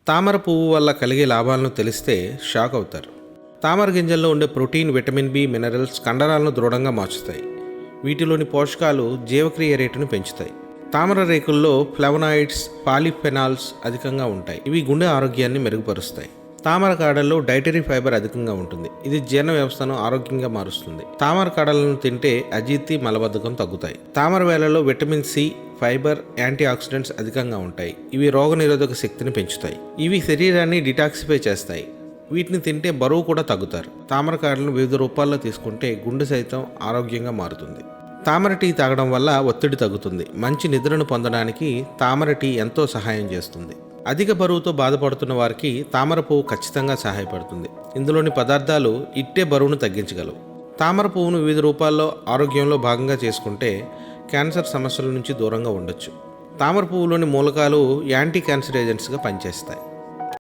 తామర పువ్వు వల్ల కలిగే లాభాలను తెలిస్తే షాక్ అవుతారు. తామర గింజల్లో ఉండే ప్రోటీన్, విటమిన్ బి, మినరల్స్ కండరాలను దృఢంగా మార్చుతాయి. వీటిలోని పోషకాలు జీవక్రియ రేటును పెంచుతాయి. తామర రేకుల్లో ఫ్లవనాయిడ్స్, పాలిఫెనాల్స్ అధికంగా ఉంటాయి. ఇవి గుండె ఆరోగ్యాన్ని మెరుగుపరుస్తాయి. తామర కాడల్లో డైటరీ ఫైబర్ అధికంగా ఉంటుంది. ఇది జీర్ణ వ్యవస్థను ఆరోగ్యంగా మారుస్తుంది. తామర కాడలను తింటే అజీర్తి, మలబద్ధకం తగ్గుతాయి. తామర వేలలో vitamin C, fibre, antioxidants అధికంగా ఉంటాయి. ఇవి రోగనిరోధక శక్తిని పెంచుతాయి. ఇవి శరీరాన్ని డిటాక్సిఫై చేస్తాయి. వీటిని తింటే బరువు కూడా తగ్గుతారు. తామర కాడలను వివిధ రూపాల్లో తీసుకుంటే గుండె సైతం ఆరోగ్యంగా మారుతుంది. తామర టీ తాగడం వల్ల ఒత్తిడి తగ్గుతుంది. మంచి నిద్రను పొందడానికి తామర టీ ఎంతో సహాయం చేస్తుంది. అధిక బరువుతో బాధపడుతున్న వారికి తామర పువ్వు ఖచ్చితంగా సహాయపడుతుంది. ఇందులోని పదార్థాలు ఇట్టే బరువును తగ్గించగలవు. తామర పువ్వును వివిధ రూపాల్లో ఆరోగ్యంలో భాగంగా చేసుకుంటే క్యాన్సర్ సమస్యల నుంచి దూరంగా ఉండొచ్చు. తామర పువ్వులోని మూలకాలు యాంటీ క్యాన్సర్ ఏజెంట్స్గా పనిచేస్తాయి.